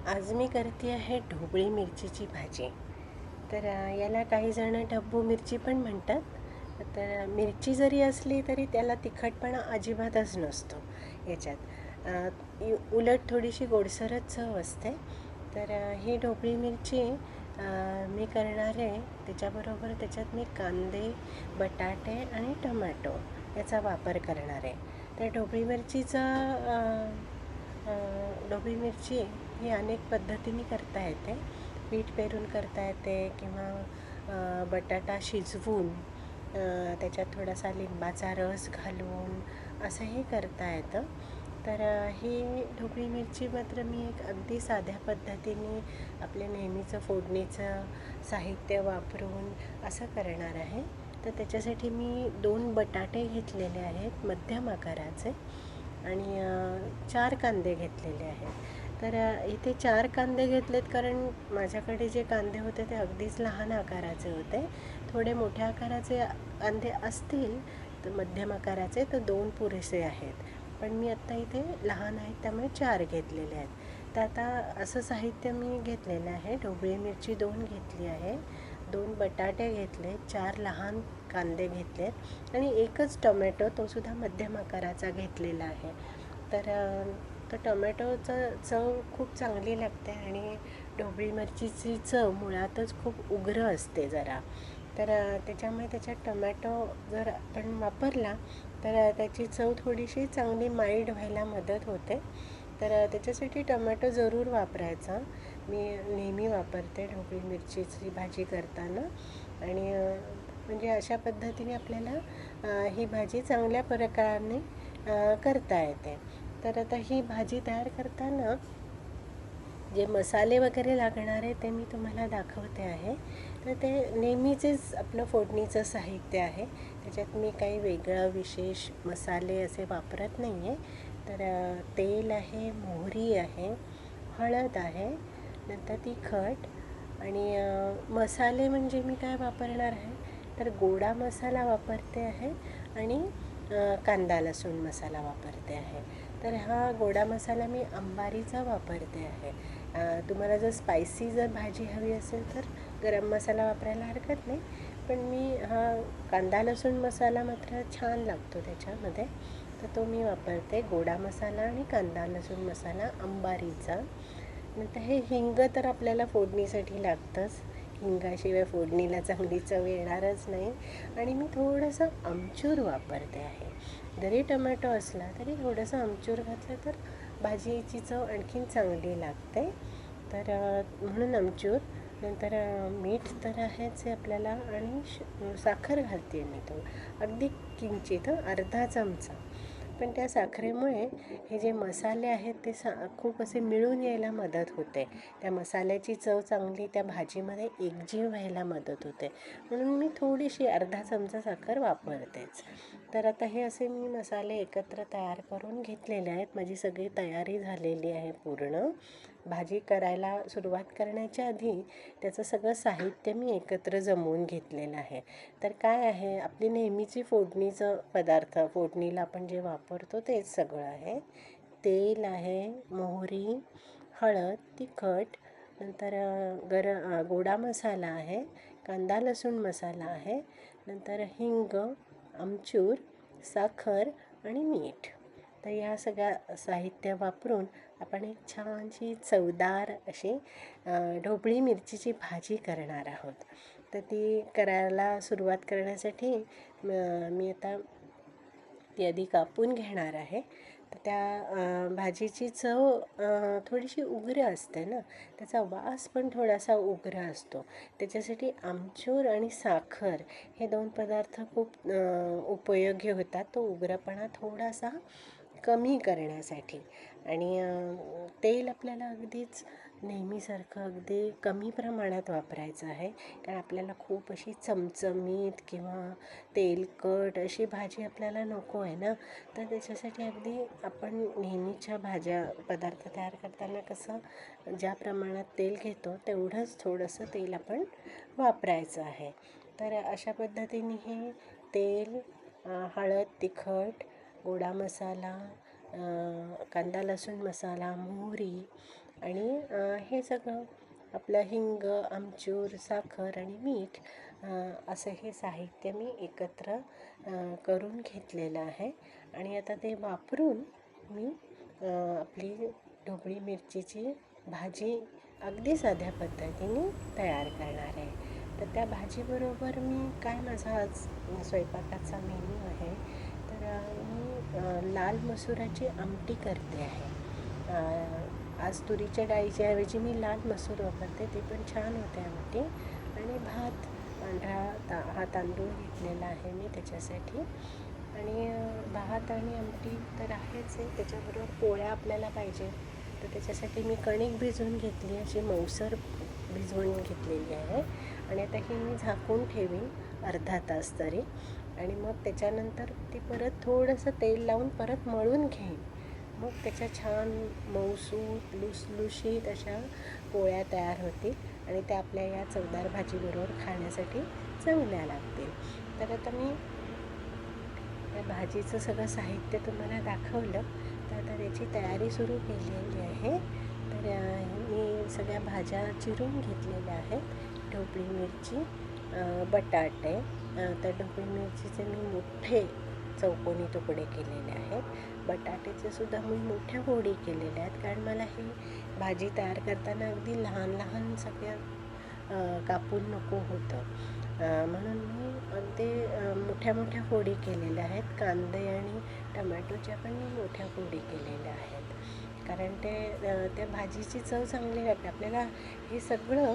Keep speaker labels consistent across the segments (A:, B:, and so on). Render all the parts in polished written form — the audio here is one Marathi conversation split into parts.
A: आज मी करते आहे ढोबळी मिरचीची भाजी. तर याला काही जण ढब्बू मिरची पण म्हणतात. तर मिरची जरी असली तरी त्याला तिखटपणा अजिबातच नसतो याच्यात. उलट थोडीशी गोडसरच चव असते. तर ही ढोबळी मिरची मी करणार आहे. त्याच्याबरोबर त्याच्यात मी कांदे, बटाटे आणि टोमॅटो याचा वापर करणार आहे. तर ढोबळी मिरचीचा ढोबळी मिरची ही अनेक पद्धतीने करता येते. पीठ पेरून करता येते किंवा बटाटा शिजवून त्याच्यात थोडासा लिंबाचा रस घालून असंही करता येतं. तर ही ढोबळी मिरची मात्र मी एक अगदी साध्या पद्धतीने आपल्या नेहमीचं फोडणीचं साहित्य वापरून असं करणार आहे. तर त्याच्यासाठी मी 2 बटाटे घेतलेले आहेत मध्यम आकाराचे आणि 4 कांदे घेतलेले आहेत. तर इथे 4 कांदे घेतलेत कारण माझ्याकडे जे कांदे होते ते अगदीच लहान आकाराचे होते. थोडे मोठ्या आकाराचे कांदे असतील तर मध्यम आकाराचे तर 2 पुरेसे आहेत. पण मी आत्ता इथे लहान आहेत त्यामुळे 4 घेतलेले आहेत. तर आता असं साहित्य मी घेतलेलं आहे. ढोबळी मिरची 2 घेतली आहे, 2 बटाटे घेतले, 4 लहान कांदे घेतलेत आणि एकच टोमॅटो तोसुद्धा मध्यम आकाराचा घेतलेला आहे. तर तो टोमॅटोचं चव खूप चांगली लागते आणि ढोबळी मिरचीची चव मुळातच खूप उग्र असते जरा. तर त्याच्यामुळे त्याच्यात टोमॅटो जर आपण वापरला तर त्याची चव थोडीशी चांगली माईल्ड व्हायला मदत होते. तर त्याच्यासाठी टोमॅटो जरूर वापरायचा. मी नेहमी वापरते ढोबळी मिरचीची भाजी करताना आणि म्हणजे अशा पद्धतीने आपल्याला ही भाजी चांगल्या प्रकाराने करता येते. तर आता ही भाजी तयार करताना जे मसाले वगैरे लागणार आहे ते मी तुम्हाला दाखवते आहे. तर ते नेहमीचेच आपलं फोडणीचं साहित्य आहे. त्याच्यात मी काही वेगळं विशेष मसाले असे वापरत नाही आहे. तर तेल आहे, मोहरी आहे, हळद आहे, नंतर तिखट आणि मसाले म्हणजे मी काय वापरणार आहे तर गोडा मसाला वापरते आहे आणि कांदा लसूण मसाला वापरते आहे. तर हा गोडा मसाला मी अंबारीचा वापरते आहे. तुम्हाला जर स्पायसी जर भाजी हवी असेल तर गरम मसाला वापरायला हरकत नाही. पण मी हा कांदा लसूण मसाला मात्र छान लागतो त्याच्यामध्ये, तर तो मी वापरते गोडा मसाला आणि कांदा लसूण मसाला अंबारीचा. नंतर हे हिंग तर आपल्याला फोडणीसाठी लागतंच. हिंगाशिवाय फोडणीला चांगली चव येणारच नाही. आणि मी थोडंसं आमचूर वापरते आहे. जरी टोमॅटो असला तरी थोडंसं आमचूर घातलं तर भाजीची चव आणखीन चांगली लागते. तर म्हणून आमचूर. नंतर मीठ तर आहेच आहे आपल्याला आणि साखर घालते मी तो अगदी किंचित अर्धा चमचा. पण त्या साखरेमुळे हे जे मसाले आहेत ते खूप असे मिळून यायला मदत होते. त्या मसाल्याची चव चांगली त्या भाजीमध्ये एकजीव व्हायला मदत होते. म्हणून मी थोडीशी अर्धा चमचा साखर वापरतेच. तर आता हे असे मी मसाले एकत्र तयार करून घेतलेले आहेत. माझी सगळी तयारी झालेली आहे पूर्ण. भाजी करायला सुरुवात करण्याच्या आधी त्याचं सगळं साहित्य मी एकत्र जमवून घेतलेलं आहे. तर काय आहे आपली नेहमीची फोडणीचं पदार्थ फोडणीला आपण जे वापरतो तेच सगळं आहे. तेल आहे, मोहरी, हळद, तिखट, नंतर गोडा मसाला आहे, कांदा लसूण मसाला आहे, नंतर हिंग, आमचूर, साखर आणि मीठ. तर या सगळ्या साहित्य वापरून आपण एक छानशी चवदार अशी ढोबळी मिरचीची भाजी करणार आहोत. तर ती करायला सुरुवात करण्यासाठी मी आता ती आधी कापून घेणार आहे. तर त्या भाजीची चव थोडीशी उग्र असते ना, त्याचा वास पण थोडासा उग्र असतो. त्याच्यासाठी आमचूर आणि साखर हे 2 पदार्थ खूप उपयोगी होतात तो उग्रपणा थोडासा कमी करण्यासाठी. आणि तेल आपल्याला अगदीच नेहमीसारखं अगदी कमी प्रमाणात वापरायचं आहे. कारण आपल्याला खूप अशी चमचमीत किंवा तेलकट अशी भाजी आपल्याला नको आहे ना. तर त्याच्यासाठी अगदी आपण नेहमीच्या भाज्या पदार्थ तयार करताना कसं ज्या प्रमाणात तेल घेतो तेवढंच थोडंसं तेल आपण वापरायचं आहे. तर अशा पद्धतीने हे तेल, हळद, तिखट, गोडा मसाला, कांदा लसूण मसाला, मोहरी आणि हे सगळं आपलं हिंग, आमचूर, साखर आणि मीठ असं हे साहित्य मी एकत्र करून घेतलेलं आहे. आणि आता ते वापरून मी आपली ढोबळी मिरचीची भाजी अगदी साध्या पद्धतीने तयार करणार आहे. तर त्या भाजीबरोबर मी काय माझा आज स्वयंपाकाचा मेनू आहे, तर मी लाल मसुराची आमटी करते आहे. आज तुरीच्या डाळीच्या ऐवजी मी लाल मसूर वापरते, ते पण छान होते आमटी. आणि भात पांढरा हा तांदूळ घेतलेला आहे मी त्याच्यासाठी. आणि भात आणि आमटी तर आहेच आहे, त्याच्याबरोबर पोळ्या आपल्याला पाहिजे. तर त्याच्यासाठी मी कणिक भिजवून घेतली, अशी मऊसर भिजवून घेतलेली आहे. आणि आता ही मी झाकून ठेवीन अर्धा तास तरी. आणि मग त्याच्यानंतर ती परत थोडंसं तेल लावून परत मळून घेईन. मग त्याच्या छान मऊसूत लुसलुशीत अशा पोळ्या तयार होतील आणि त्या आपल्या या चवदार भाजीबरोबर खाण्यासाठी चांगल्या लागतील. तर आता मी या भाजीचं सगळं साहित्य तुम्हाला दाखवलं, तर आता त्याची तयारी सुरू केलेली आहे. तर मी सगळ्या भाज्या चिरून घेतलेल्या आहेत. ढोबळी मिरची, बटाटे, तर ढोबळी मिरचीचे मी मोठे चौकोनी तुकडे केलेले आहेत. बटाट्याचे सुद्धा मी मोठ्या फोडी केलेल्या आहेत, कारण मला ही भाजी तयार करताना अगदी लहान लहान सगळ्या कापून नको होतं. म्हणून मी अगदी मोठ्या मोठ्या फोडी केलेल्या आहेत. कांदे आणि टमॅटोच्या पण मी मोठ्या फोडी केलेल्या आहेत, कारण ते त्या भाजीची चव चांगली लागते. आपल्याला हे सगळं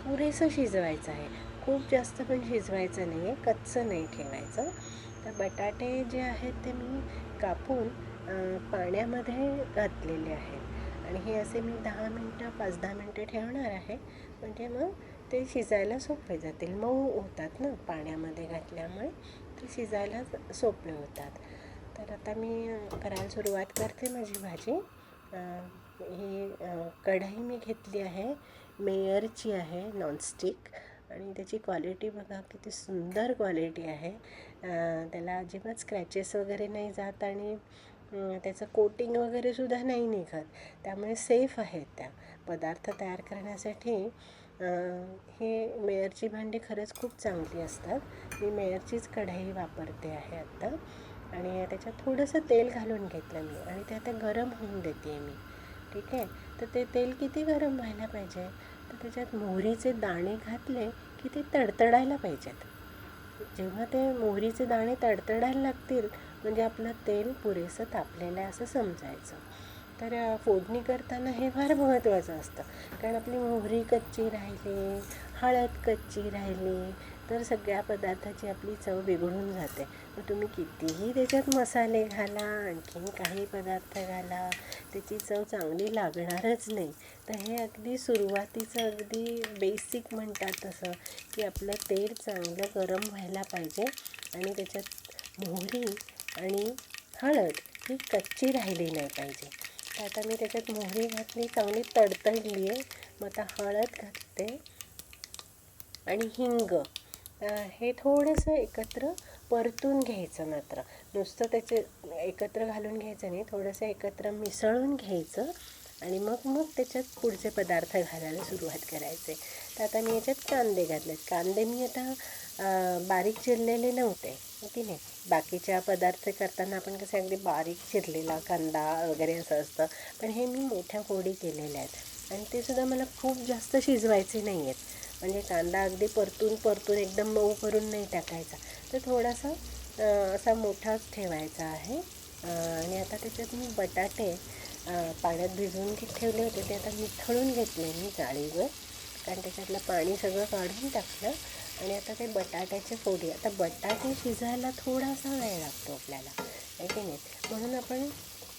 A: पुरेसं शिजवायचं आहे, खूप जास्त पण शिजवायचं नाही आहे, कच्चं नाही ठेवायचं. तर बटाटे जे आहेत ते मी कापून पाण्यामध्ये घातलेले आहेत. आणि हे असे मी 5-10 मिनटं ठेवणार आहे, म्हणजे मग ते शिजायला सोपे जातील. मऊ होतात ना पाण्यामध्ये घातल्यामुळे, ते शिजायला सोपे होतात. तर आता मी करायला सुरुवात करते माझी भाजी. ही कढई मी घेतली आहे, मेयरची आहे, नॉनस्टिक. आणि त्याची क्वालिटी बघा किती सुंदर क्वालिटी आहे. त्याला अजिबात स्क्रॅचेस वगैरे नाही जात आणि त्याचं कोटिंग वगैरेसुद्धा नाही निघत, त्यामुळे सेफ आहेत त्या पदार्थ तयार करण्यासाठी. हे मेयरची भांडी खरंच खूप चांगली असतात. मी मेयरचीच कढई वापरते आहे आत्ता. आणि त्याच्यात थोडंसं तेल घालून घेतलं मी, आणि ते आता गरम होऊन देते मी. ठीक आहे. तर ते तेल किती गरम व्हायला पाहिजे, तर त्याच्यात मोहरीचे दाणे घातले की ते तडतडायला पाहिजेत. जेव्हा ते मोहरीचे दाणे तडतडायला लागतील, म्हणजे आपलं तेल पुरेसं तापलेलं आहे असं समजायचं. तर फोडणी करताना हे फार महत्त्वाचं असतं, कारण आपली मोहरी कच्ची राहिली, हळद कच्ची राहिली, तर सगळ्या पदार्थाची आपली चव बिघडून जाते. मग तुम्ही कितीही त्याच्यात मसाले घाला, आणखीन काही पदार्थ घाला, त्याची चव चांगली लागणारच नाही. तर हे अगदी सुरुवातीचं अगदी बेसिक म्हणतात तसं, की आपलं तेल चांगलं गरम व्हायला पाहिजे आणि त्याच्यात मोहरी आणि हळद ही कच्ची राहिली नाही पाहिजे. तर आता मी त्याच्यात मोहरी घातली, चांगली तडतडली आहे. मग आता हळद घालते आणि हिंग. हे थोडंसं एकत्र परतून घ्यायचं. मात्र नुसतं त्याचे एकत्र घालून घ्यायचं नाही, थोडंसं एकत्र मिसळून घ्यायचं आणि मग त्याच्यात पुढचे पदार्थ घालायला सुरुवात करायचे. तर आता मी याच्यात कांदे घातलेत. कांदे मी आता बारीक चिरलेले नव्हते, की नाही. बाकीच्या पदार्थ करताना आपण कसं अगदी बारीक चिरलेला कांदा वगैरे असं असतं, पण हे मी मोठ्या फोडी केलेल्या आहेत. आणि ते सुद्धा मला खूप जास्त शिजवायचे नाही आहेत, म्हणजे कांदा अगदी परतून एकदम मऊ करून नाही टाकायचा, तर थोडासा असा मोठाच ठेवायचा आहे. आणि आता त्याच्यात मी बटाटे पाण्यात भिजवून ठेवले होते, ते आता निथळून घेतले मी जाळीवर, कारण त्याच्यातलं पाणी सगळं काढून टाकलं. आणि आता ते बटाट्याचे फोडी, आता बटाटे शिजायला थोडासा वेळ लागतो आपल्याला, आहे की नाही. म्हणून आपण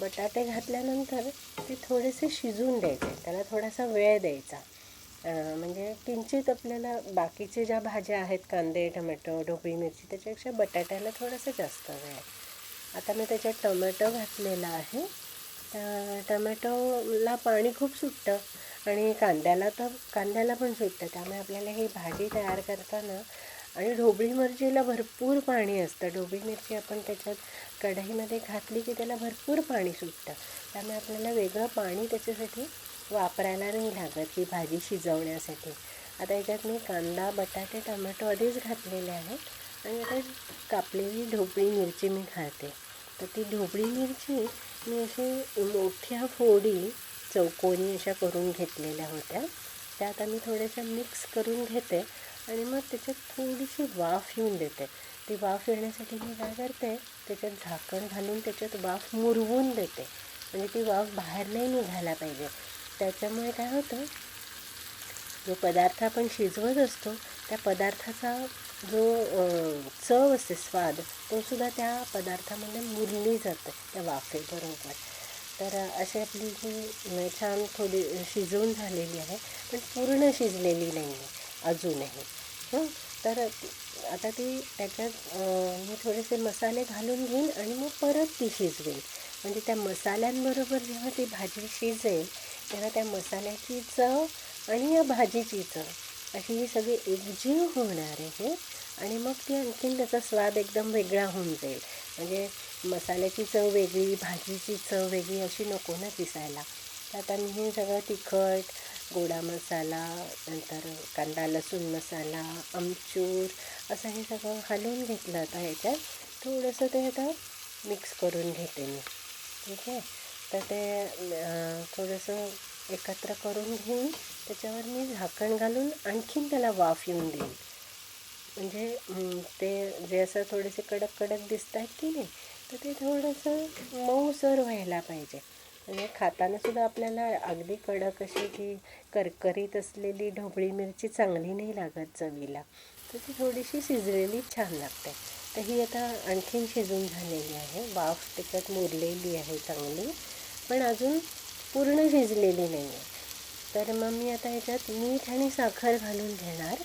A: बटाटे घातल्यानंतर ते थोडेसे शिजून द्यायचे, त्याला थोडासा वेळ द्यायचा. म्हणजे किंचित आपल्याला बाकीचे ज्या भाज्या आहेत, कांदे, टमॅटो, ढोबळी मिरची, त्याच्यापेक्षा बटाट्याला थोडासा जास्त वेळ आहे. आता मी त्याच्यात टोमॅटो घातलेला आहे. टमॅटोला पाणी खूप सुटतं आणि कांद्याला पण सुटतं, त्यामुळे आपल्याला ही भाजी तयार करताना, आणि ढोबळी मिरचीला भरपूर पाणी असतं. ढोबळी मिरची आपण त्याच्यात कढईमध्ये घातली की त्याला भरपूर पाणी सुटतं, त्यामुळे आपल्याला वेगळं पाणी त्याच्यासाठी वापरायला नाही लागत ही भाजी शिजवण्यासाठी. आता याच्यात मी कांदा, बटाटे, टोमॅटो आधीच घातलेले आहेत आणि आता कापलेली ढोबळी मिरची मी घालते. तर ती ढोबळी मिरची मी अशी मोठ्या फोडी चौकोनी अशा करून घेतलेल्या होत्या. त्या आता मी थोड्याशा मिक्स करून घेते आणि मग त्याच्यात थोडीशी वाफ येऊन देते. ती वाफ येण्यासाठी मी काय करते, त्याच्यात झाकण घालून त्याच्यात वाफ मुरवून देते. म्हणजे ती वाफ बाहेर नाही निघायला पाहिजे. त्याच्यामुळे काय होतं, जो पदार्थ आपण शिजवत असतो त्या पदार्थाचा जो चव असते, स्वाद, तो सुद्धा त्या पदार्थामध्ये मुरली जाते त्या वाफेबरोबर. तर अशी आपली ही छान थोडी शिजवून झालेली आहे, पण पूर्ण शिजलेली नाही आहे अजूनही. तर आता ती त्याच्यात मी थोडेसे मसाले घालून घेईन आणि मग परत ती शिजवेन. म्हणजे त्या मसाल्यांबरोबर जेव्हा ती भाजी शिजेल तेव्हा त्या मसाल्याची चव आणि या भाजीची चव अशी ही सगळी एकजीव होणार आहे आणि मग ती आणखीन त्याचा स्वाद एकदम वेगळा होऊन जाईल. म्हणजे मसाल्याची चव वेगळी, भाजीची चव वेगळी अशी नको ना दिसायला. तर आता मी हे सगळं तिखट, गोडा मसाला, नंतर कांदा लसूण मसाला, आमचूर असं हे सगळं घालून घेतलं. आता ह्याच्यात थोडंसं ते आता मिक्स करून घेते मी. ठीक आहे. तर ते थोडंसं एकत्र करून घेऊन त्याच्यावर मी झाकण घालून आणखीन त्याला वाफ येऊन देईन. म्हणजे ते जे असं थोडेसे कडक कडक दिसत आहेत की नाही, तर ते थोडंसं मऊसर व्हायला पाहिजे. म्हणजे खातानासुद्धा आपल्याला अगदी कडक अशी ती करकरीत असलेली ढोबळी मिरची चांगली नाही लागत चवीला. तर ती थोडीशी शिजलेली छान लागते. तर ही आता आणखीन शिजून झालेली आहे, वाफ त्याच्यात मुरलेली आहे चांगली, पण अजून पूर्ण शिजलेली नाही आहे. तर मग मी आता ह्याच्यात मीठ आणि साखर घालून घेणार.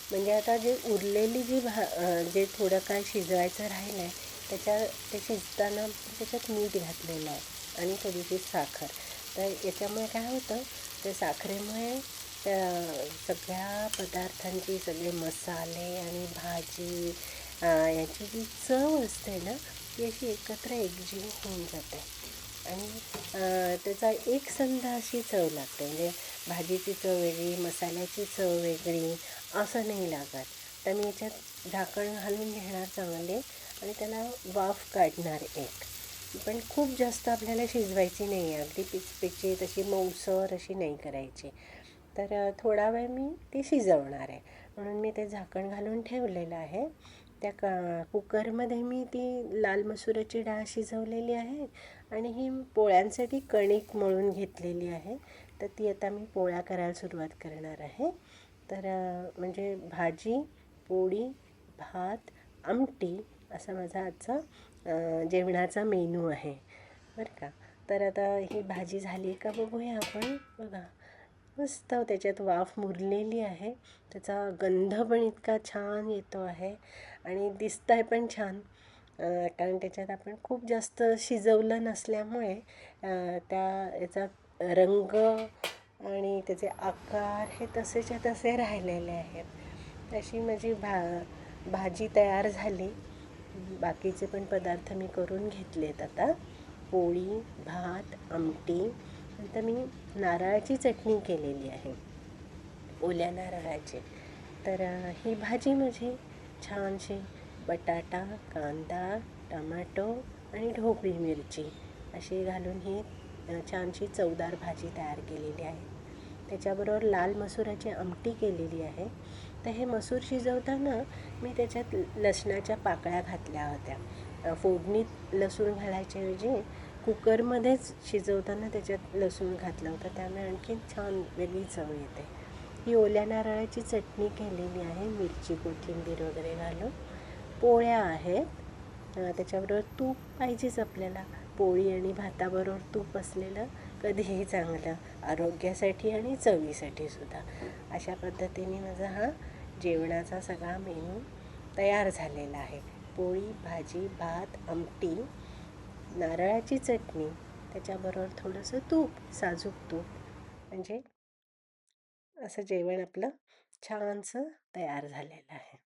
A: म्हणजे आता जे उरलेली जे थोडं काय शिजवायचं राहिलं आहे ते शिजताना त्याच्यात मीठ घातलेलं आहे आणि थोडीशी साखर. तर याच्यामुळे काय होतं, त्या साखरेमुळे त्या सगळ्या पदार्थांची, सगळे मसाले आणि भाजी याची जी चव असते ना, ती अशी एकत्र एकजीव होऊन जाते आणि त्याचा एकसंध अशी चव लागते. म्हणजे भाजीची चव वेगळी, मसाल्याची चव वेगळी असं नाही लागत. तर मी याच्यात झाकण घालून घेणार चांगले आणि त्याला वाफ काढणार एक. पण खूप जास्त आपल्याला शिजवायची नाही आहे, अगदी पिचपिचीत अशी मऊसर अशी नाही करायची. तर थोडा वेळ मी ती शिजवणार आहे म्हणून मी ते झाकण घालून ठेवलेलं आहे. त्या कुकरमध्ये मी ती लाल मसुराची डाळ शिजवलेली आहे आणि ही पोळ्यांसाठी कणिक मळून घेतलेली आहे. तर ती आता मी पोळ्या करायला सुरुवात करणार आहे. तर म्हणजे भाजी, पोळी, भात, आमटी असा माझा आजचा जेवणाचा मेनू आहे बरं का. तर आता ही भाजी झाली का बघूया आपण. बघा, मस्त त्याच्यात वाफ मुरलेली आहे. त्याचा गंध पण इतका छान येतो आहे आणि दिसतं आहे पण छान. कारण त्याच्यात आपण खूप जास्त शिजवलं नसल्यामुळे त्या याचा रंग आणि त्याचे आकार हे तसेच्या तसे राहिलेले आहेत. तशी माझी भाजी तयार झाली. बाकीचे पण पदार्थ मी करून घेतलेत आता. पोळी, भात, आमटी, नंतर मी नारळाची चटणी केलेली आहे, ओल्या नारळाची. तर ही भाजी माझी छानशी बटाटा, कांदा, टमाटो आणि ढोबळी मिरची अशी घालून ही छानशी चवदार भाजी तयार केलेली आहे. त्याच्याबरोबर लाल मसुराची आमटी केलेली आहे. तर हे मसूर शिजवताना मी त्याच्यात लसणाच्या पाकळ्या घातल्या होत्या. फोडणीत लसूण घालायच्याऐवजी कुकरमध्येच शिजवताना त्याच्यात लसूण घातलं होतं, त्यामुळे आणखीन छान वेगळी चव येते. ही ओल्या नारळाची चटणी केलेली आहे, मिरची, कोथिंबीर वगैरे घालून. पोळ्या आहेत, त्याच्याबरोबर तूप पाहिजेच आपल्याला. पोळी आणि भाताबरोबर तूप असलेलं कधीही चांगलं, आरोग्यासाठी आणि चवीसाठी सुद्धा. अशा पद्धतीने माझा हा जेवणाचा सगळा मेनू तयार झालेला आहे. पोळी, भाजी, भात, आमटी, नारळाची चटणी, त्याच्याबरोबर थोडंसं तूप, साजूक तूप. म्हणजे असं जेवण आपलं छानसं तयार झालेलं आहे.